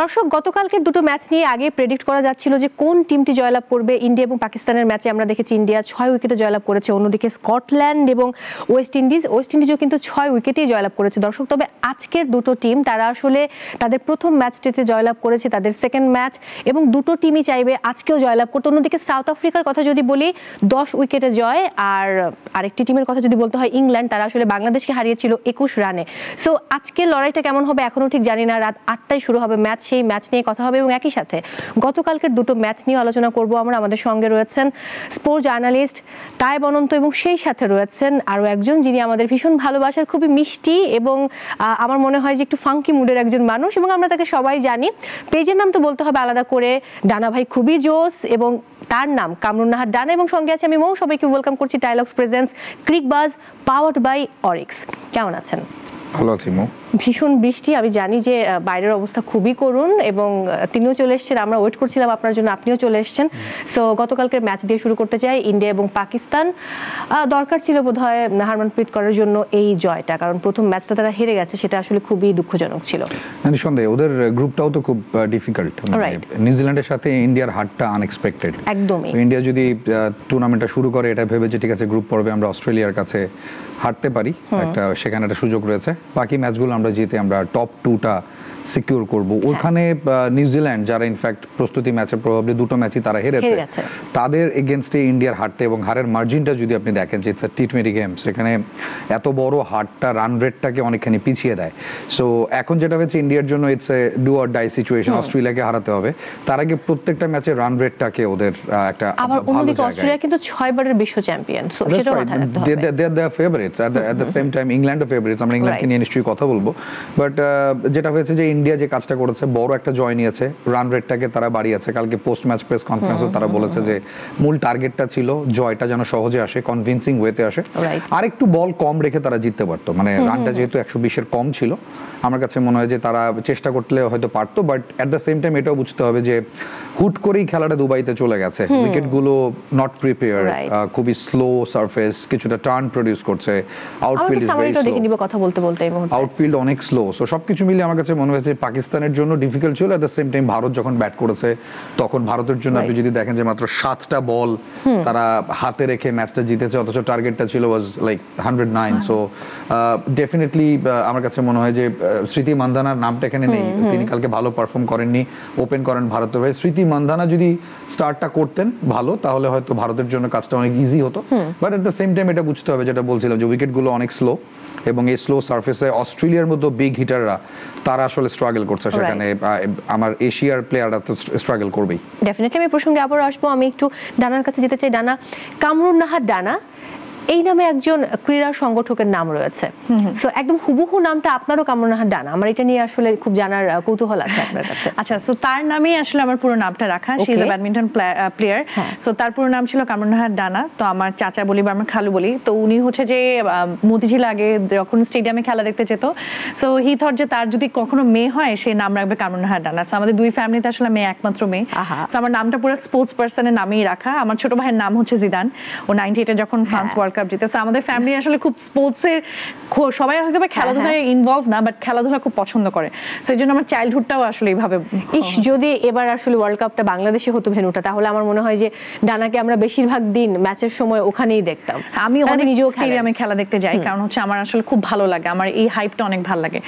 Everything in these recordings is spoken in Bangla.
দর্শক গতকালকের দুটো ম্যাচ নিয়ে আগে প্রেডিক্ট করা যাচ্ছিল যে কোন টিমটি জয়লাভ করবে। ইন্ডিয়া এবং পাকিস্তানের ম্যাচে আমরা দেখেছি ইন্ডিয়া 6 উইকেটে জয়লাভ করেছে, অন্যদিকে স্কটল্যান্ড এবং ওয়েস্ট ইন্ডিজও কিন্তু 6 উইকেটেই জয়লাভ করেছে। দর্শক তবে আজকের দুটো টিম তারা আসলে তাদের প্রথম ম্যাচটিতে জয়লাভ করেছে, তাদের সেকেন্ড ম্যাচ, এবং দুটো টিমই চাইবে আজকেও জয়লাভ করতে। অন্যদিকে সাউথ আফ্রিকার কথা যদি বলি 10 উইকেটে জয়, আর আরেকটি টিমের কথা যদি বলতে হয় ইংল্যান্ড, তারা আসলে বাংলাদেশকে হারিয়েছিল 21 রানে। সো আজকের লড়াইটা কেমন হবে এখনো ঠিক জানি না। রাত 8টায় শুরু হবে ম্যাচ, সেই ম্যাচ নিয়ে কথা হবে এবং একই সাথে গতকালকের দুটো ম্যাচ নিয়ে আলোচনা করব আমরা। আমাদের সঙ্গে রয়েছেন স্পোর্টস জার্নালিস্ট তায়েব অনন্ত এবং সেই সাথে রয়েছেন আরও একজন যিনি আমাদের ভীষণ ভালোবাসার, খুবই মিষ্টি এবং আমার মনে হয় যে একটু ফাঙ্কি মুডের একজন মানুষ, এবং আমরা তাকে সবাই জানি। পেজের নাম তো বলতে হবে আলাদা করে, ডানা ভাই খুবই জোস এবং তার নাম কামরুন নাহার ডানা, এবং সঙ্গে আছে আমি মৌ। সবাইকে ওয়েলকাম করছি Dialog's presents Cricbuzz powered by Orix. কেমন আছেন? ভালো আছি মৌ। ভীষণ বৃষ্টি, আমি জানি যে বাইরের অবস্থা খুবই করুণ এবং তিনিও চলে এসেছেন, আমরা ওয়েট করছিলাম আপনার জন্য, আপনিও চলে এসেছেন। সো গতকালকের ম্যাচ দিয়ে শুরু করতে চাই। ইন্ডিয়া এবং পাকিস্তান, দরকার ছিল বোধহয় হারমানপ্রীত করার জন্য এই জয়টা, কারণ প্রথম ম্যাচটা তারা হেরে গেছে, সেটা আসলে খুবই দুঃখজনক ছিল। নিঃসন্দেহে ওদের গ্রুপটাও তো খুব ডিফিকাল্ট। নিউজিল্যান্ডের সাথে ইন্ডিয়ার হারটা আনএক্সপেক্টেড একদমই। ইন্ডিয়া যদি টুর্নামেন্টটা শুরু করে এটা ভেবে যে ঠিক আছে গ্রুপ পর্বে আমরা অস্ট্রেলিয়ার কাছে হারতে পারি, একটা সেখানে একটা সুযোগ রয়েছে, বাকি ম্যাচগুলো আমরা জিতে আমরা টপ 2টা সিকিউর করব। ওখানে নিউজিল্যান্ড যারা ইনফ্যাক্ট প্রস্তুতি ম্যাচে প্রবাবলি দুটো ম্যাচই তারা হেরেছে, তাদের এগেনস্টে ইন্ডিয়ার হারতে এবং হারের মার্জিনটা যদি আপনি দেখেন যে ইটস আ টি20 গেম, সেখানে এত বড় হারটা রান রেটটাকে অনেকখানি পিছিয়ে দেয়। সো এখন যেটা হচ্ছে ইন্ডিয়ার জন্য it's a do or die situation. অস্ট্রেলিয়াকে হারাতে হবে, তার আগে প্রত্যেকটা ম্যাচে রান রেটটাকে ওদের একটা আবার অন্যদিকে অস্ট্রেলিয়া কিন্তু 6 বারের বিশ্ব চ্যাম্পিয়ন, সো সেটাও মাথায় রাখতে হবে। They are favourites at the same time ইংল্যান্ডও ফেভারিটস। আমরা ইংল্যান্ডকে নিয়ে নিশ্চয়ই কথা বলবো, বাট যেটা হয়েছে যে ইন্ডিয়া যে কাজটা করেছে বড় একটা জয় নিয়েছে, রান রেটটাকে তারা বাড়িয়েছে। কালকে পোস্ট ম্যাচ প্রেস কনফারেন্সে তারা বলেছে যে মূল টার্গেটটা ছিল জয়টা যেন সহজে আসে, কনভিন্সিং ওয়েতে আসে, আর একটু বল কম রেখে তারা জিততে পারতো। মানে রানটা যেহেতু 120-এর কম ছিল, আমার কাছে মনে হয় যে তারা চেষ্টা করলে হয়তো পারতো, but at the same time এটাও বুঝতে হবে যে হুট করেই খেলাটা দুবাইতে চলে গেছে, উইকেটগুলো নট প্রিপেয়ার, খুবই স্লো সারফেস, কিছুটা টার্ন প্রডিউস করছে, আউটফিল্ড ইজ ভেরি স্লো, কথা বলতে বলতে আউটফিল্ড অনেক স্লো। সো সবকিছু মিলে আমার কাছে মনে হয়েছে পাকিস্তানের জন্য ডিফিকাল্ট ছিল। এট দ্য সেম টাইম ভারত যখন ব্যাট করেছে তখন ভারতের জন্য আপনি যদি দেখেন যে মাত্র 7টা বল তারা হাতে রেখে ম্যাচটা জিতেছে, অথচ টার্গেটটা ছিল ওয়াজ লাইক 109। সো ডেফিনেটলি আমার কাছে মনে হয় যে স্মৃতি মান্ধানার নামটা এখানে নেই, তিনি কালকে ভালো পারফর্ম করেননি, ওপেন করেন ভারতের হয়ে। স্মৃতি মান্ধানা যদি স্টার্টটা করতেন ভালো, তাহলে হয়তো ভারতের জন্য কাজটা অনেক ইজি হতো, but at the same time এটা বুঝতে হবে যেটা বলছিলাম যে উইকেটগুলো অনেক স্লো, এবং এই স্লো সারফেসে অস্ট্রেলিয়ার মতো বিগ হিটাররা তারা আসলে স্ট্রাগল করছে, সেখানে আমার এশিয়ার প্লেয়াররা তো স্ট্রাগল করবেই। ডেফিনেটলি আমি প্রসঙ্গে আবার আসবো। আমি একটু ডানার কাছে যেতে চাই। ডানা, কামরুন নাহার ডানা এই নামে একজন ক্রীড়া সংগঠকের নাম রয়েছে, সো একদম হুবহু নামটা আপনারও কামরুন নাহার ডানা। আমার এটা নিয়ে আসলে খুব জানার কৌতূহল আছে আপনার কাছে। আচ্ছা, সো তার নামেই আসলে আমার পুরো নামটা রাখা। She is a badminton player, so তার পুরো নাম ছিল কামরুন নাহার ডানা। তো আমার চাচা বলি বা আমার খালু বলি, তো উনি হচ্ছে যে মতিঝিল আগে যখন স্টেডিয়ামে খেলা দেখতে যেত, সো হি থট যে তার যদি কখনো মেয়ে হয় সে নাম রাখবে কামরুন নাহার ডানা। সো আমাদের দুই ফ্যামিলিতে আসলে মেয়ে একমাত্র মেয়ে, সো আমার নামটা পুরো স্পোর্টস পার্সনের নামেই রাখা। আমার ছোট ভাইয়ের নাম হচ্ছে জিদান, ও 98-এ যখন ফ্রান্স ওয়ার্ল্ড কাপ জিতেছে। আমাদের ফ্যামিলি আসলে খুব স্পোর্টসের, সবাই হয়তো খেলাধুলায় ইনভলভ না, বাট খেলাধুলা খুব পছন্দ করে, সেই জন্য আমার চাইল্ডহুডটাও আসলে এইভাবে। যদি এবার আসলে ওয়ার্ল্ড কাপটা বাংলাদেশে হতো ভেন্যুটা, তাহলে আমার মনে হয় যে ডানাকে আমরা বেশিরভাগ দিন ম্যাচের সময় ওখানেই দেখতাম। আমি অনেক নিজেও স্টেডিয়ামে খেলা দেখতে যাই, কারণ হচ্ছে আমার আসলে খুব ভালো লাগে, আমার এই হাইপটা অনেক ভালো লাগে।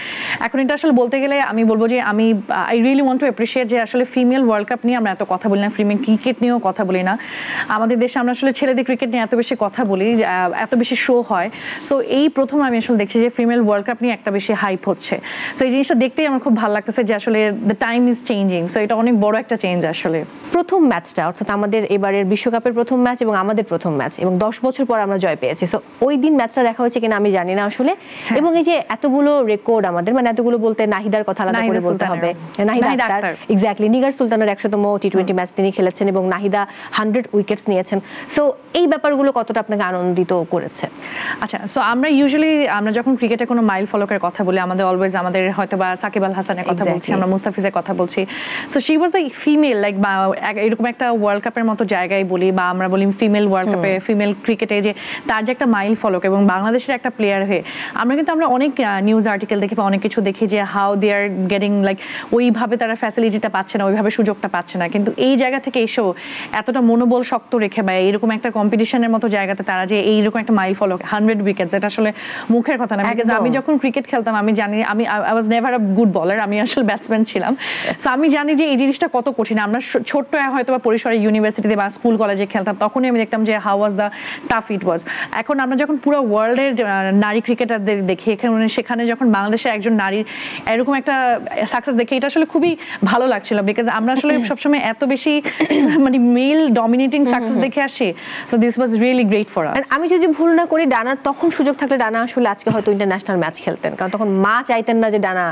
এখন এটা আসলে বলতে গেলে আমি বলবো যে আমি I really want to appreciate যে আসলে ফিমেল ওয়ার্ল্ড কাপ নিয়ে আমরা এত কথা বলি না, ফিমেল ক্রিকেট নিয়েও কথা বলি না। আমাদের দেশে আমরা আসলে ছেলেদের ক্রিকেট নিয়ে এত বেশি কথা বলি, এত বেশি শো হয়। সো এই প্রথম আমি আসলে দেখছি যে ফিমেল ওয়ার্ল্ড কাপ নিয়ে একটা বেশি হাইপ হচ্ছে। সো এই জিনিসটা দেখতেই আমার খুব ভালো লাগতেছে যে আসলে the time is changing. So এটা অনেক বড় একটা চেঞ্জ আসলে। প্রথম ম্যাচটা অর্থাৎ আমাদের এবারের বিশ্বকাপের প্রথম ম্যাচ এবং আমাদের প্রথম ম্যাচ, এবং 10 বছর পর আমরা জয় পেয়েছি। সো ওই দিন ম্যাচটা দেখা হয়েছে কিনা আমি জানি না আসলে, এবং এই যে এতগুলো রেকর্ড আমাদের, মানে এতগুলো বলতে নাহিদার কথা আলাদা করে বলতে হবে, নাহিদা আক্তার, এক্স্যাক্টলি, নিগার সুলতানের 100তম টি20 ম্যাচ তিনি খেলেছেন এবং নাহিদা 100 উইকেটস নিয়েছেন। সো এই ব্যাপারগুলো কতটা আপনাকে আনন্দ নন্দিত করেছে। আচ্ছা, সো আমরা ইউজুয়ালি আমরা যখন ক্রিকেটে কোনো মাইল ফলকের কথা বলি আমাদের অলওয়েজ আমাদের হয়তো বা সাকিব আল হাসানের কথা বলছি, আমরা মুস্তাফিজের কথা বলছি। So she was the female like বা এরকম একটা ওয়ার্ল্ড কাপের মতো জায়গায় বলি বা আমরা বলি ফিমেল ওয়ার্ল্ড কাপে ফিমেল ক্রিকেটে যে তার যে একটা মাইল ফলক এবং বাংলাদেশের একটা প্লেয়ার হয়ে আমরা অনেক নিউজ আর্টিকেল দেখি বা অনেক কিছু দেখি যে how they are getting like ওইভাবে তারা ফ্যাসিলিটিটা পাচ্ছে না, ওইভাবে সুযোগটা পাচ্ছে না, কিন্তু এই জায়গা থেকে এসেও এতটা মনোবল শক্ত রেখে বা এরকম একটা কম্পিটিশনের মতো জায়গাতে তারা যে এইরকম একটা মাইল ফলক 100 উইকেট, যেটা আসলে মুখের কথা না। বিকজ আমি যখন ক্রিকেট খেলতাম আমি জানি I was never a good বলার, আমি আসলে ব্যাটসম্যান ছিলাম। সো আমি জানি যে এই জিনিসটা কত কঠিন। আমরা ছোট্ট হয়তো বা পরিসরে ইউনিভার্সিটিতে বা স্কুল কলেজে খেলতাম তখনই আমি দেখতাম যে হাউ ওয়াজ দ্য টাফ ইট ওয়াজ। এখন আমরা যখন পুরো ওয়ার্ল্ডের নারী ক্রিকেটারদের দেখি সেখানে যখন বাংলাদেশের একজন নারীর এরকম একটা সাকসেস দেখি, এটা আসলে খুবই ভালো লাগছিল। বিকজ আমরা আসলে সবসময় এত বেশি মানে মেল ডমিনেটিং সাকসেস দেখে আসি। So this was really great for us. আমি যদি ভুল না করি ডানার তখন সুযোগ থাকলে ডানা আসলে আজকে হয়তো ইন্টারন্যাশনাল ম্যাচ খেলতেন, কারণ তখন মা চাইতেন না যে ডানা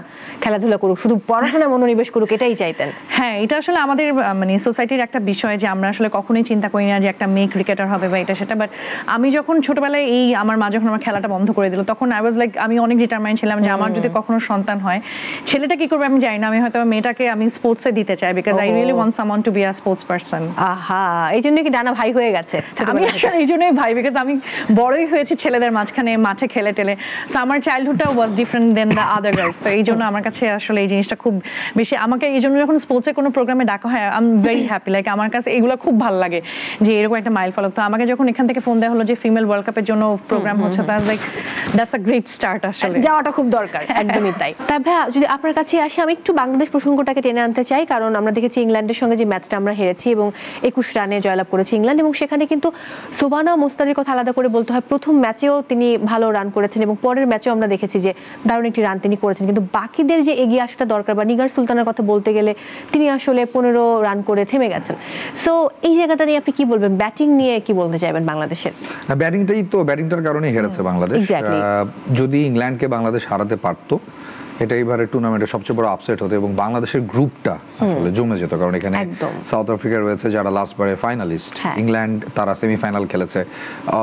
খেলাধুলা করুক, শুধু পড়াশোনায় মনোনিবেশ করুক, এটাই চাইতেন। হ্যাঁ, এটা আসলে আমাদের মানে সোসাইটির একটা বিষয় যে আমরা আসলে কখনোই চিন্তা করি না যে একটা মেয়ে ক্রিকেটার হবে বা এটা সেটা। বাট আমি যখন ছোটবেলায় আমার মা যখন আমার খেলাটা বন্ধ করে দিল তখন আই ওয়াজ লাইক আমি অনেক ডিটারমাইন্ড ছিলাম যে আমার যদি কখনো সন্তান হয় ছেলেটা কি করবে আমি জানি না, আমি হয়তো মেয়েটাকে আমি স্পোর্টসে দিতে চাই because I really want someone to be a sports person. আহা, এই জন্য কি ডানা ভাই হয়ে গেছে? আমি আসলে এই জন্যই ভাই, বিকজ আমি বড়ই হয়েছি ছেলেদের মাঝখানে মাঠে খেলে টেলে। সো আমার চাইল্ডহুডটা was different than the other girls. তো এই জন্য আমার কাছে আসলে এই জিনিসটা খুব বেশি, আমাকে এই জন্য যখন স্পোর্টসে কোনো প্রোগ্রামে ডাকা হয় I am very happy. Like আমার কাছে এগুলো খুব ভালো লাগে যে এরকম একটা মাইল ফলক। তো আমাকে যখন এখান থেকে ফোন দেওয়া হলো যে ফিমেল ওয়ার্ল্ড কাপের জন্য প্রোগ্রাম হচ্ছে, তো like that's a great start. আসলে যাওয়াটা খুব দরকার, একদমই তাই। তাই ভাইয়া যদি আপনার কাছে আসি, আমি একটু বাংলাদেশ প্রসঙ্গটাকে টেনে আনতে চাই, কারণ আমরা দেখেছি ইংল্যান্ডের সঙ্গে যে ম্যাচটা আমরা হেরেছি এবং 21 রানে জয়লাভ করেছে ইংল্যান্ড, এবং সেখানে কিন্তু সোবানা মোস্তারির কথা আলাদা করে বলতে হয়। প্রথম ম্যাচেও তিনি ভালো রান করেছেন এবং পরের ম্যাচেও আমরা দেখেছি যে দারুণ একটি রান তিনি করেছেন, কিন্তু বাকিদের যে এগিয়ে আসাটা দরকার, বা নিগার সুলতানের কথা বলতে গেলে তিনি আসলে 15 রান করে থেমে গেছেন। সো এই জায়গাটা নিয়ে আপনি কি বলবেন, ব্যাটিং নিয়ে কি বলতে চাইবেন বাংলাদেশের? ব্যাটিংটার কারণেই হেরেছে বাংলাদেশ। যদি ইংল্যান্ডকে বাংলাদেশ হারাতে পারতো এটা এবারে টুর্নামেন্টের সবচেয়ে বড় আপসেট হতো এবং বাংলাদেশের গ্রুপটা আসলে জমে যেত, কারণ এখানে সাউথ আফ্রিকা রয়েছে যারা লাস্টবারে ফাইনালিস্ট, ইংল্যান্ড তারা সেমিফাইনাল খেলেছে,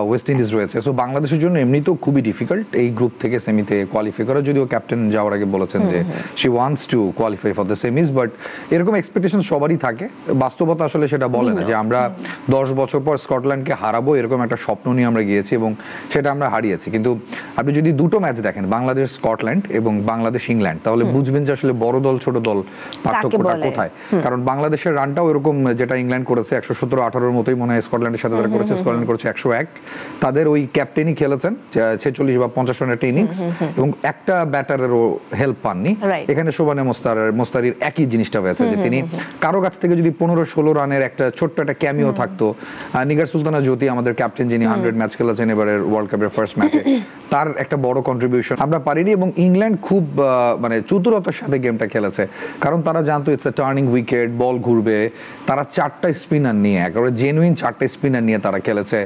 ওয়েস্ট ইন্ডিজ রয়েছে। সো বাংলাদেশের জন্য এমনিতেও খুবই ডিফিকাল্ট এই গ্রুপ থেকে সেমিতে কোয়ালিফাই করা, যদিও ক্যাপ্টেন যাওয়ার আগে বলেছেন যে she wants to qualify for the semis, but এরকম এক্সপেকটেশন সবারই থাকে। বাস্তবতা আসলে সেটা বলে না যে আমরা 10 বছর পর স্কটল্যান্ডকে হারাবো, এরকম একটা স্বপ্ন নিয়ে আমরা গিয়েছি এবং সেটা আমরা হারিয়েছি। কিন্তু আপনি যদি দুটো ম্যাচ দেখেন, বাংলাদেশ স্কটল্যান্ড এবং বাংলাদেশ ইংল্যান্ড, তাহলে বুঝবেন যে আসলে বড় দল ছোট দল পার্থক্যটা কোথায়। কারণ বাংলাদেশের রানটাও এরকম, যেটা ইংল্যান্ড করেছে 117-18 মতোই মনে হয় স্কটল্যান্ডের সাথে তারা করেছে, স্কটল্যান্ড করেছে 101। তাদের ওই ক্যাপ্টেনই খেলেছেন 46 বা 50 রানের একটা ইনিংস এবং একটা ব্যাটারেরও হেল্প পাননি। এখানে শোবানা মোস্তারির একই জিনিসটা হয়েছে যে তিনি কারো কাছ থেকে যদি 15-16 রানের একটা ছোট্ট একটা ক্যামিও থাকতো, নিগার সুলতানা জ্যোতি আমাদের ক্যাপ্টেন যিনি 100 ম্যাচ খেলেছেন এবারের ওয়ার্ল্ড কাপের ফার্স্ট ম্যাচে, তার একটা বড় কন্ট্রিবিউশন আমরা পারিনি। এবং ইংল্যান্ড খুব মানে চতুরতার সাথে গেমটা খেলেছে, কারণ তারা জানতো ইটস এ টার্নিং উইকেট, বল ঘুরবে। তারা 4টা স্পিনার নিয়ে, একেবারে জেনুইন 4টা স্পিনার নিয়ে তারা খেলেছে।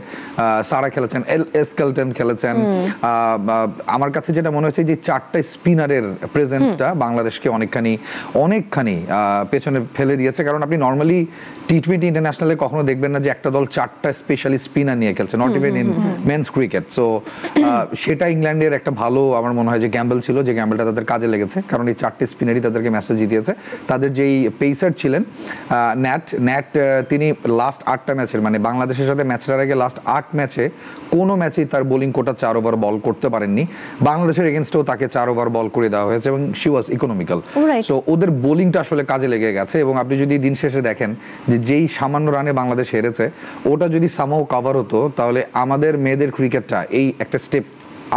সারা খেলেছেন, এসকেলটন খেলেছেন। আমার কাছে যেটা মনে হচ্ছে যে 4টা স্পিনারের প্রেজেন্সটা বাংলাদেশকে অনেকখানি পেছনে ফেলে দিয়েছে। কারণ আপনি নর্মালি টি-20 ইন্টারন্যাশনালে কখনো দেখবেন না যে একটা দল 4টা স্পেশালি স্পিনার নিয়ে খেলছে, not even in men's cricket. So সেটা ইংল্যান্ডের একটা ভালো আমার মনে হয় যে গ্যাম্বল ছিল, যে গ্যাম্বলটা তাদের কাজে লেগেছে, কারণ এই 4টে স্পিনারই তাদেরকে ম্যাচে জিতিয়েছে। তাদের যেই পেসার ছিলেন ন্যাট, তিনি লাস্ট 8টা ম্যাচের, মানে বাংলাদেশের সাথে ম্যাচটার আগে লাস্ট 8 ম্যাচে কোনো ম্যাচেই তার বোলিং কোটা 4 ওভার বল করতে পারেননি। বাংলাদেশের এগেনস্টেও তাকে 4 ওভার বল করে দেওয়া হয়েছে এবং শি ওয়াজ ইকোনমিক্যাল। সো ওদের বোলিংটা আসলে কাজে লেগে গেছে। এবং আপনি যদি দিন শেষে দেখেন যে যেই সামান্য রানে বাংলাদেশ হেরেছে, ওটা যদি সামহাও কভার হতো তাহলে আমাদের মেয়েদের ক্রিকেটটা এই একটা স্টেপ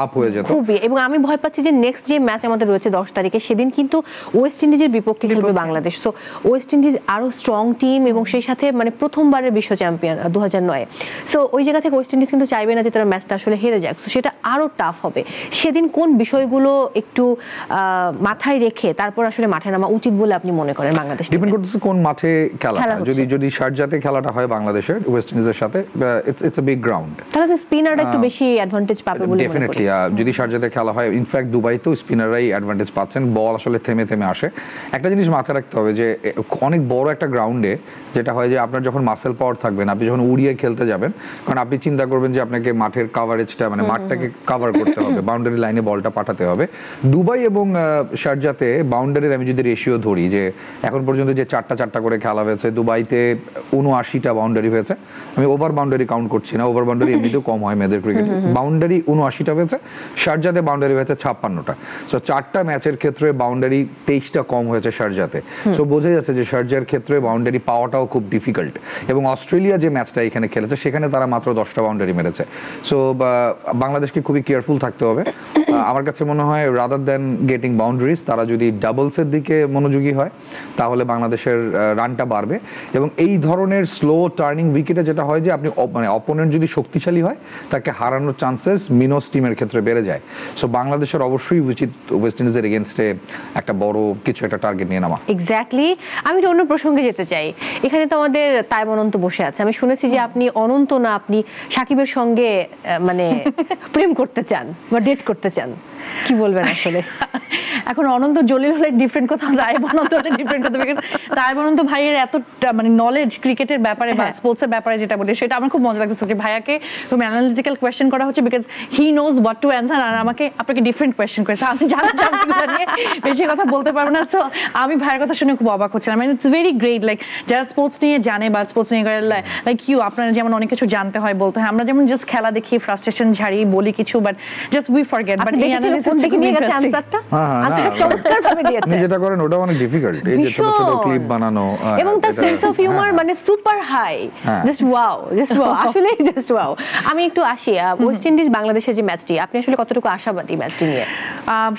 আপ হয়ে যেত খুবই। এবং আমি ভয় পাচ্ছি যে নেক্সট যে ম্যাচ আমাদের রয়েছে 10 তারিখে, সেদিন কিন্তু ওয়েস্ট ইন্ডিজের বিপক্ষে খেলবে বাংলাদেশ। সো ওয়েস্ট ইন্ডিজ আরো স্ট্রং টিম এবং সেই সাথে মানে প্রথমবারের বিশ্ব চ্যাম্পিয়ন 2009। সো ওই জায়গা থেকে ওয়েস্ট ইন্ডিজ কিন্তু চাইবে না যে তারা ম্যাচটা আসলে হেরে যাক। সো সেটা আরো টাফ হবে। সেদিন কোন বিষয়গুলো একটু মাথায় রেখে তারপর আসলে মাঠে নামা উচিত বলে আপনি মনে করেন বাংলাদেশ? ডিপেন্ড করতেছে কোন মাঠে খেলা। যদি শারজাতে খেলাটা হয় বাংলাদেশের ওয়েস্ট ইন্ডিজের সাথে, ইটস এ বিগ গ্রাউন্ড, তাহলে তো স্পিনাররা একটু বেশি অ্যাডভান্টেজ পাবে বলে মনে করি। যদি শারজাতে খেলা হয়, ইনফ্যাক্ট দুবাইতেও স্পিনাররাই অ্যাডভান্টেজ পাচ্ছেন, বল আসলে থেমে থেমে আসে। একটা জিনিস মাথায় রাখতে হবে যে অনেক বড় একটা গ্রাউন্ডে যেটা হয় যে আপনার যখন মাসেল পাওয়ার থাকবেন, আপনি যখন উড়িয়ে খেলতে যাবেন, কারণ আপনি চিন্তা করবেন যে আপনাকে মাঠের কাভারেজটা মানে মাঠটাকে কাভার করতে হবে, বাউন্ডারি লাইনে বলটা পাঠাতে হবে। দুবাই এবং শারজাতে বাউন্ডারির আমি যদি রেশিও ধরি যে এখন পর্যন্ত যে 4টা করে খেলা হয়েছে, দুবাইতে 79টা বাউন্ডারি হয়েছে। আমি ওভার বাউন্ডারি কাউন্ট করছি না, ওভার বাউন্ডারি এমনিতেও কম হয় মেয়েদের ক্রিকেটে। বাউন্ডারি 79টা হয়েছে, শারজাতে বাউন্ডারি হয়েছে 56টা। সো 4টা ম্যাচের ক্ষেত্রে বাউন্ডারি 23টা কম হয়েছে শারজাতে। সো বোঝা যাচ্ছে যে শারজার ক্ষেত্রে বাউন্ডারি পাওয়াটাও খুব ডিফিকাল্ট। এবং অস্ট্রেলিয়া যে ম্যাচটা এখানে খেলেছে সেখানে তারা মাত্র 10টা বাউন্ডারি মেরেছে। সো বাংলাদেশকে খুবই কেয়ারফুল থাকতে হবে। আমার কাছে মনে হয় রাদার দ্যান গেটিং বাউন্ডারিজ, তারা যদি ডাবলসের দিকে মনোযোগী হয় তাহলে বাংলাদেশের রানটা বাড়বে। এবং এই ধরনের স্লো টার্নিং উইকেটে যেটা হয় যে আপনি মানে অপোনেন্ট যদি শক্তিশালী হয় তাকে হারানোর চান্সেস মিনোস টিমের ক্ষেত্রে বেড়ে যায়। সো বাংলাদেশের অবশ্যই উচিত ওয়েস্ট ইন্ডিজের এগেনস্টে একটা বড় কিছু একটা টার্গেট নিয়ে নামা। এক্স্যাক্টলি। আমি তো অন্য প্রসঙ্গে যেতে চাই। এখানে তো আমাদের তাইম অনন্ত বসে আছে। আমি শুনেছি যে আপনি অনন্ত না, আপনি সাকিবের সঙ্গে মানে প্রেম করতে চান বা ডেট করতে চান, কি বলবেন আসলে? এখন অনন্ত জলিল হলে ডিফারেন্ট কথা, রায়ব অনন্ত হলে ডিফারেন্ট কথা। বিকজ রায়ব অনন্ত ভাইয়ের এত মানে নলেজ ক্রিকেটের ব্যাপারে বা স্পোর্টসের ব্যাপারে যেটা বলি সেটা আমার খুব মজা লাগতেছে যে ভাইয়াকে খুব অ্যানালিটিক্যাল কোয়েশ্চেন করা হচ্ছে, because he knows what to answer, আর আমাকে আপনাকে ডিফারেন্ট কোয়েশ্চেন করেছে। আমি জানতাম নিয়ে বেশি কথা বলতে পারবো না। সো আমি ভাইয়ের কথা শুনে খুব অবাক হচ্ছিলাম। মানে ইটস ভেরি গ্রেট, লাইক যারা স্পোর্টস নিয়ে জানে বা স্পোর্টস নিয়ে লাইক ইউ, আপনারা যেমন অনেক কিছু জানতে হয় বলতে হয়। আমরা যেমন জাস্ট খেলা দেখি, ফ্রাস্ট্রেশন ঝাড়ি, বলি কিছু, but just we forget. But এই অ্যানালিসিসটা খুব ইন্টারেস্টিং। চমৎকারভাবে দিয়েছে। আপনি যেটা করেন ওটা অনেক ডিফিকাল্ট, এই যে ছোট ছোট ক্লিপ বানানো এবং তার সেন্স অফ হিউমার মানে super high, just wow, just wow, আসলে জাস্ট ওয়াও। আমি একটু আসি ওয়েস্ট ইন্ডিজ বাংলাদেশের যে ম্যাচটি, আপনি আসলে কতটুকু আশাবাদী ম্যাচটি নিয়ে?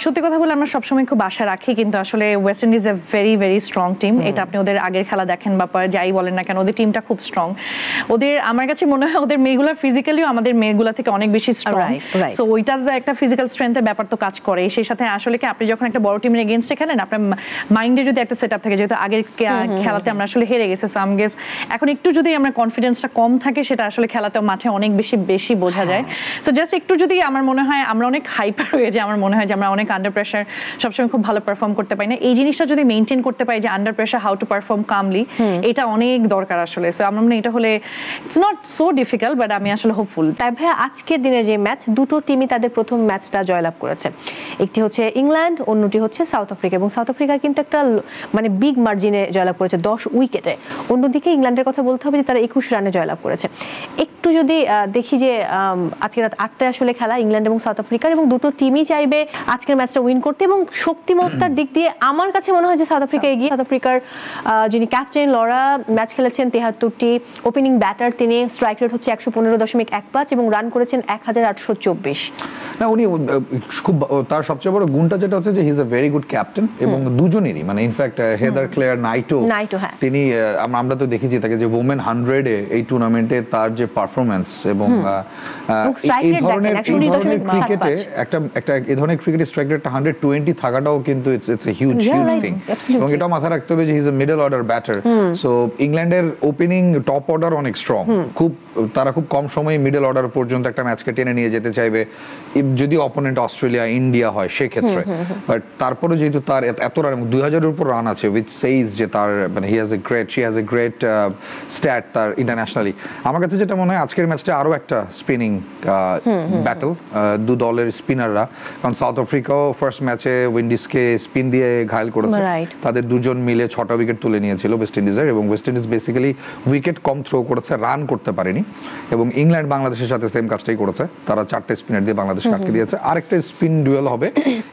সত্যি কথা বলে আমরা সবসময় খুব আশা রাখি, কিন্তু আসলে West Indies a very very strong team. এটা আপনি ওদের আগের খেলা দেখেন বা যাই বলেন না কেন, ওদের টিমটা খুব স্ট্রং। ওদের আমার কাছে মনে হয় ওদের মেয়েগুলা ফিজিক্যালিও আমাদের মেয়েগুলা থেকে অনেক বেশি স্ট্রং। সো ওইটার একটা ফিজিক্যাল স্ট্রেংথের ব্যাপার তো কাজ করে। সেই সাথে আসলে কি আপনি যখন একটা বড় টিমের এগেইনস্টে খেলেন, আপনার মাইন্ডে যদি একটা সেটআপ থাকে, যেহেতু আগের খেলাতে আমরা আসলে হেরে গেছি, সো আই গেস এখন একটু যদি আমরা কনফিডেন্সটা কম থাকে, সেটা আসলে খেলাতে মাঠে অনেক বেশি বোঝা যায়। সো জাস্ট একটু যদি আমার মনে হয় আমরা অনেক হাইপার হয়ে যায়, আমার মনে হয় যে আমরা অনেক আন্ডার প্রেসার সবসময় খুব ভালো পারফর্ম করতে পারি না। এই জিনিসটা যদি মেইনটেইন করতে পারি যে under pressure how to perform calmly, এটা অনেক দরকার আসলে। সো আমরা মনে এটা হলে it's not so difficult, but আমি আসলে হোপফুল। তাই ভাইয়া আজকের দিনে যে ম্যাচ, দুটো টিমই তাদের প্রথম ম্যাচটা জয়লাভ করেছে। একটি হচ্ছে ইংল্যান্ড, অন্যটি হচ্ছে সাউথ আফ্রিকা। এবং সাউথ আফ্রিকা কিন্তু একটা মানে বিগ মার্জিনে জয়লাভ করেছে, 10 উইকেটে। অন্যদিকে ইংল্যান্ডের কথা বলতে হবে যে তারা 21 রানে জয়লাভ করেছে। একটু যদি দেখি যে আজকে রাত 8টায় আসলে খেলা ইংল্যান্ড এবং সাউথ আফ্রিকার, এবং দুটো টিমই চাইবে আজকের ম্যাচটা উইন করতে। এবং শক্তিমত্তার দিক দিয়ে আমার কাছে মনে হয় যে সাউথ আফ্রিকা এগিয়ে। সাউথ আফ্রিকার যিনি ক্যাপ্টেন লরা ম্যাচ খেলেছেন 73টি, ওপেনিং ব্যাটার তিনি, স্ট্রাইক রেট হচ্ছে 115.15 এবং রান করেছেন 1824। না, উনি খুব, তার সবচেয়ে বড় গুণটা যেটা হচ্ছে যে he is a very good captain. এবং দুজনেরই মানে ইনফ্যাক্ট হেদার ক্লেয়ার নাইটো, তিনি আমরা তো দেখেছি তাকে যে ওমেন 100-এ এই টুর্নামেন্টে তার যে পারফরম্যান্স এবং এই ধরনের ক্রিকেটে একটা এই ধরনের ক্রিকেটে স্ট্রাইক রেটটা 120 থাকাটাও কিন্তু ইটস এ হিউজ থিং। এবং এটা মাথায় রাখতে হবে যে he is a middle order batter. So ইংল্যান্ডের ওপেনিং টপ অর্ডার অনেক স্ট্রং, তারা খুব কম সময়ে মিডল অর্ডার পর্যন্ত একটা ম্যাচকে টেনে নিয়ে যেতে চাইবে, যদি অপোনেন্ট অস্ট্রেলিয়া ইন্ডিয়া হয় সেক্ষেত্রে। বাট তারপরে যেহেতু তার এত রান, 2000-এর উপর রান আছে, উইচ সেইজ যে তার মানে she has a great stat তার ইন্টারন্যাশনালি। আমার কাছে যেটা মনে হয় আজকের ম্যাচটা আরো একটা স্পিনিং ব্যাটল, দু দলের স্পিনাররা। কারণ সাউথ আফ্রিকাও ফার্স্ট ম্যাচে উইন্ডিজকে স্পিন দিয়ে ঘায়েল করেছে, তাদের দুজন মিলে 6টা উইকেট তুলে নিয়েছিল ওয়েস্ট ইন্ডিজের। এবং ওয়েস্ট ইন্ডিজ বেসিক্যালি উইকেট কম থ্রো করেছে, রান করতে পারেনি। এবং ইংল্যান্ড বাংলাদেশের সাথে সেম কাজটাই করেছে, তারা 4টে স্পিনার দিয়ে বাংলাদেশ আটকে দিয়েছে। আরেকটা স্পিন ডুয়েল হবে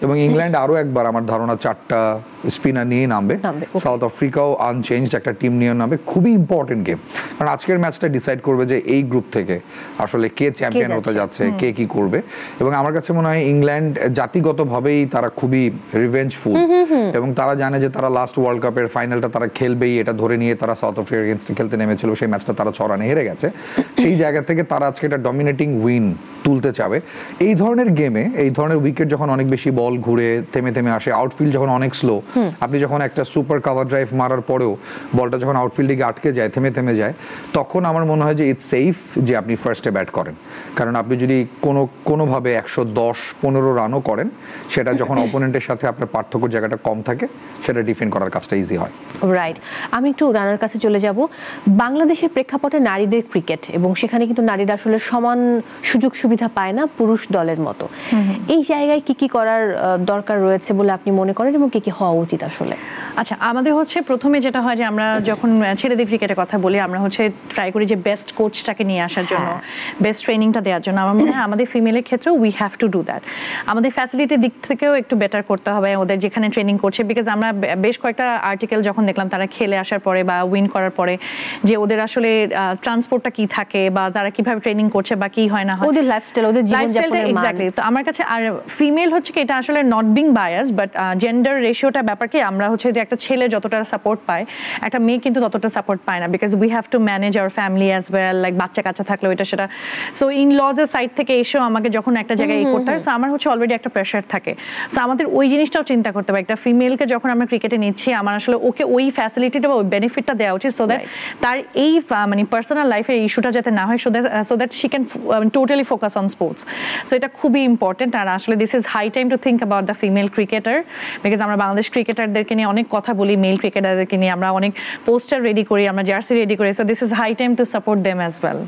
এবং ইংল্যান্ড আরো একবার আমার ধারণা 4টা স্পিনার নিয়ে নামবে। সাউথ আফ্রিকাও আনচেঞ্জড একটা টিম নিয়ে নামবে। খুবই ইম্পর্টেন্ট গেম, কারণ আজকের ম্যাচটা ডিসাইড করবে যে এই গ্রুপ থেকে আসলে কে চ্যাম্পিয়ন হতে যাচ্ছে, কে কি করবে। এবং আমার কাছে মনে হয় ইংল্যান্ড জাতিগতভাবেই তারা খুবই রিভেঞ্জফুল, এবং তারা জানে যে তারা লাস্ট ওয়ার্ল্ড কাপের ফাইনালটা তারা খেলবেই, এটা ধরে নিয়ে তারা সাউথ আফ্রিকার এগেইনস্টে খেলতে নেমেছিল। সেই ম্যাচটা তারা 6 রানে হেরে গেছে। সেই জায়গা থেকে তারা আজকে একটা ডমিনেটিং উইন তুলতে চাবে। এই ধরনের গেমে এই ধরনের উইকেট যখন অনেক বেশি বল ঘুরে থেমে থেমে আসে, আউটফিল্ড যখন অনেক স্লো, আপনি যখন একটা সুপার কাভার ড্রাইভ মারার পরেও বলটা যখন আউটফিল্ডে গিয়ে আটকে যায়, থেমে থেমে যায়, তখন আমার মনে হয় যে ইটস সেফ যে আপনি ফার্স্টে ব্যাট করেন। কারণ আপনি যদি কোনোভাবে 110-15 রানও করেন, সেটা যখন অপোনেন্টের সাথে আপনার পার্থক্যের জায়গাটা কম থাকে, সেটা ডিফেন্ড করার কাজটা ইজি হয়। রাইট, আমি একটু রানার কাছে চলে যাব। বাংলাদেশের প্রেক্ষাপটে নারীদের ক্রিকেট, এবং সেখানে কিন্তু নারীরা আসলে সমান সুযোগ সুবিধা পায় না পুরুষ দলের মতো। এই জায়গায় কি কি করার দরকার রয়েছে বলে আপনি মনে করেন, এবং কি কি হওয়া উচিত আসলে? আচ্ছা, আমাদের হচ্ছে প্রথমে যেটা হয় যে আমরা যখন ছেলেদের ক্রিকেটের কথা বলি, আমরা হচ্ছে ট্রাই করি যে বেস্ট কোচটাকে নিয়ে আসার জন্য, বেস্ট ট্রেনিংটা দেওয়ার জন্য। আমার মনে হয় আমাদের ফিমেলের ক্ষেত্রেও we have to do that. আমাদের ফ্যাসিলিটির দিক থেকেও একটু বেটার করতে হবে ওদের যেখানে ট্রেনিং করছে, বিকজ আমরা বেশ কয়েকটা আর্টিকেল যখন দেখলাম তারা খেলে আসার পরে বা উইন করার পরে, যে ওদের আসলে ট্রান্সপোর্টটা কি থাকে বা তারা কিভাবে ট্রেনিং করছে বা কি হয় না হয়, ওদের লাইফস্টাইল, ওদের জীবনযাপনের মান। এক্স্যাক্টলি। তো আমার কাছে আর ফিমেল হচ্ছে কি, এটা আসলে not being bias, but gender রেশিওটা ব্যাপার কি, আমরা হচ্ছে যে একটা ছেলে যতটা সাপোর্ট পায়, একটা মেয়ে কিন্তু ততটা সাপোর্ট পায় না, because we have to manage our family as well, like বাচ্চা কাচ্চা থাকলে এটা সেটা। সো ইন লজের সাইড থেকে এসেও আমাকে যখন একটা জায়গায় করতে হয়, সো আমার হচ্ছে অলরেডি একটা প্রেশার থাকে। সো আমাদের ওই জিনিসটাও চিন্তা করতে হবে, একটা ফিমেলকে যখন আমরা ক্রিকেটে নিচ্ছি, আমার আসলে ওকে ওই ফ্যাসিলিটিটা বা ওই বেনিফিটটা দেওয়া উচিত, সো দ্যাট তার এই মানে পার্সোনাল লাইফের ইস্যুটা যাতে না হয়, so that she can totally focus on sports. So এটা খুবই ইম্পর্টেন্ট। আর আসলে this is high time to think about the female cricketer, because আমরা বাংলাদেশ ক্রিকেটারদেরকে নিয়ে অনেক কথা বলি, মেল ক্রিকেটারদেরকে নিয়ে আমরা অনেক পোস্টার রেডি করি, আমরা জার্সি রেডি করি। So this is high time to support them as well.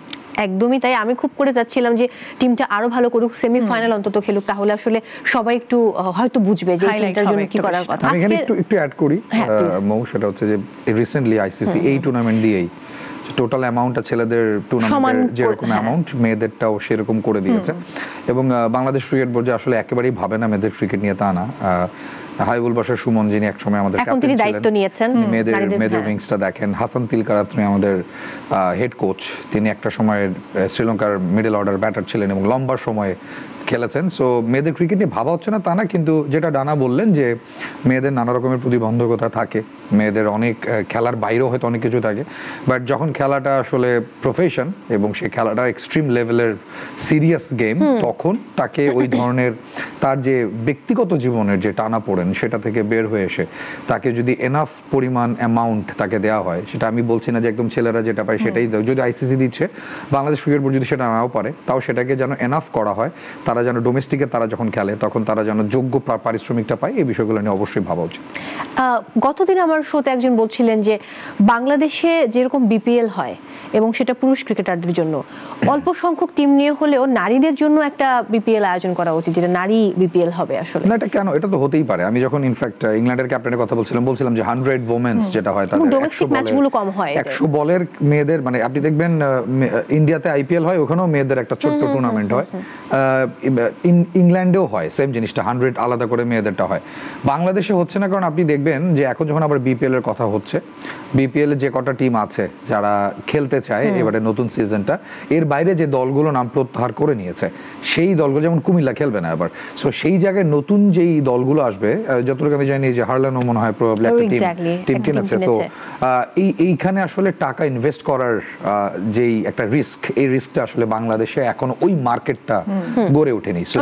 একদমই তাই, আমি খুব করে যাচ্ছিলাম যে টিমটা আরো ভালো করুক, সেমিফাইনাল অন্তত খেলুক, তাহলে আসলে সবাই একটু হয়তো বুঝবে যে টিমটার জন্য কি করার কথা। আমি এখানে একটু অ্যাড করি মৌ, সেটা হচ্ছে যে রিসেন্টলি আইসিসি এই টুর্নামেন্ট দিয়েই টোটাল অ্যামাউন্টটা ছেলেদের টুর্নামেন্টের যেরকম অ্যামাউন্ট, মেয়েদেরটাও সেরকম করে দিয়েছে। এবং বাংলাদেশ ক্রিকেট বোর্ড যে আসলে একেবারেই ভাবে না মেয়েদের ক্রিকেট নিয়ে, তা না। হাইবুল বাশার সুমন, যিনি এক সময় আমাদের ক্যাপ্টেন ছিলেন, দায়িত্ব নিয়েছেন মেয়েদের উইংসটা দেখেন। হাসান তিলকারাত্রি আমাদের হেড কোচ, তিনি একটা সময় শ্রীলঙ্কার মিডল অর্ডার ব্যাটার ছিলেন এবং লম্বা সময় খেলেছেন। সো মেয়েদের ক্রিকেট নিয়ে ভাবা হচ্ছে না তা না, কিন্তু যেটা ডানা বললেন যে মেয়েদের নানা রকমের প্রতিবন্ধকতা থাকে, মেয়েদের অনেক খেলার বাইরেও হয়তো অনেক কিছু থাকে, বাট যখন খেলাটা আসলে প্রফেশন এবং সেই খেলাটা এক্সট্রিম লেভেলের সিরিয়াস গেম, তখন তাকে ওই ধরনের তার যে ব্যক্তিগত জীবনের যে টানা পড়েন সেটা থেকে বের হয়ে এসে তাকে যদি এনাফ পরিমাণ অ্যামাউন্ট তাকে দেওয়া হয়, সেটা আমি বলছি না যে একদম ছেলেরা যেটা পায় সেটাই, যদি আইসিসি দিচ্ছে, বাংলাদেশ ক্রিকেট বোর্ড যদি সেটা নাও পারে, তাও সেটাকে যেন এনাফ করা হয়, তারা যেন ডোমেস্টিকে তারা যখন খেলে তখন তারা যেন যোগ্য পারিশ্রমিকটা পায়। এই বিষয়গুলো নিয়ে অবশ্যই ভাবা উচিত। গতদিন আমার শোতে একজন বলছিলেন যে বাংলাদেশে যেরকম বিপিএল হয় এবং সেটা পুরুষ ক্রিকেটারদের জন্য, অল্প সংখ্যক টিম নিয়ে হলেও নারীদের জন্য একটা বিপিএল আয়োজন করা উচিত, যেটা নারী বিপিএল হবে। আসলে না, এটা কেন, এটা তো হতেই পারে। আমি যখন ইনফ্যাক্ট ইংল্যান্ডের ক্যাপ্টেনের কথা বলছিলাম যে 100 ওমেন্স যেটা হয়, তাদের ডোমেস্টিক ম্যাচগুলো কম হয়, 100 বলের মেয়েদের, মানে আপনি দেখবেন ইন্ডিয়াতে আইপিএল হয়, ওখানেও মেয়েদের একটা ছোট্ট টুর্নামেন্ট হয়, ইংল্যান্ডেও হয় সেম জিনিসটা, 100 আলাদা করে মেয়েদেরটা হয়। বাংলাদেশে হচ্ছে না, কারণ আপনি দেখবেন যে এখন যখন আবার বিপিএল এর কথা হচ্ছে, বিপিএল এ যে কটা টিম আছে যারা খেলতে চায় এবারে নতুন সিজনটা, এর বাইরে যে দলগুলো নাম প্রত্যাহার করে নিয়েছে, সেই দলগুলো, যেমন কুমিল্লা খেলবে না এবার, সো সেই জায়গায় নতুন যেই দলগুলো আসবে, যতটুকু আমি জানি যে হারলানও মনে হয় প্রবাবলি একটা টিম কিনেছে। সো এইখানে আসলে টাকা ইনভেস্ট করার যেই একটা রিস্ক, এই রিস্কটা আসলে বাংলাদেশে এখনো ওই মার্কেটটা গড়ে ওঠেনি। So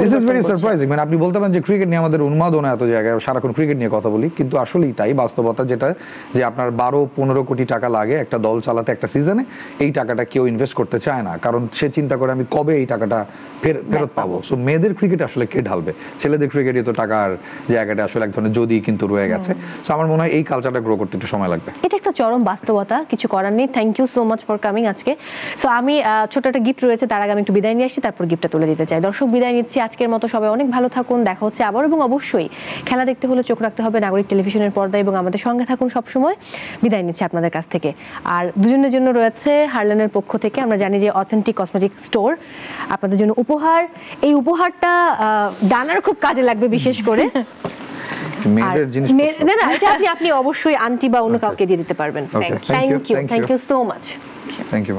this is very surprising. মানে আপনি বলতে পারেন যে ক্রিকেট নিয়ে আমাদের উন্মাদনা এত জায়গায়, সারাক্ষণ ক্রিকেট নিয়ে কথা বলি, কিন্তু আসলেই তাই বাস্তবতা, যেটা যে আপনার 12-15 কোটি টাকা লাগে একটা দল চালাতে একটা সিজনে, এই টাকাটা কেউ ইনভেস্ট করতে চায় না, কারণ সে চিন্তা করে আমি কবে এই টাকাটা ফেরত পাবো। সো মেয়েদের ক্রিকেট আসলে কে ঢালবে? ছেলেদের ক্রিকেটে তো টাকার জায়গাটা আসলে এক ধরনের যদি কিন্তু রয়ে গেছে। সো আমার মনে হয় এই কালচারটা গ্রো করতে একটু সময় লাগবে। এটা একটা চরম বাস্তবতা, কিছু করার নেই। Thank you so much for coming আজকে। সো আমি ছোট একটা গিফট রয়েছে, তার আগে আমি একটু বিদায় নিয়ে আসি, তারপর গিফটটা তুলে দিতে চাই। দর্শক, বিদায় নিচ্ছি আজকের মতো। সবাই অনেক ভালো থাকুন, দেখা হচ্ছে আবার, এবং অবশ্যই খেলা দেখতে হলে চোখ রাখতে হবে নাগরিক টেলিভিশনের পর্দায়, এবং আমাদের সঙ্গে থাকুন সবসময়। বিদায় নিচ্ছি আপনাদের কাছ থেকে। আর দুজনের জন্য রয়েছে হারলানের পক্ষ থেকে, আমরা জানি যে অথেন্টিক কসমেটিক স্টোর, আপনাদের জন্য উপহার। এই উপহারটা ডানার খুব কাজে লাগবে, বিশেষ করে মেয়েদের জিনিস না, এটা আপনি অবশ্যই আন্টি বা অন্য কাউকে দিয়ে দিতে পারবেন। Thank you so much. Thank you.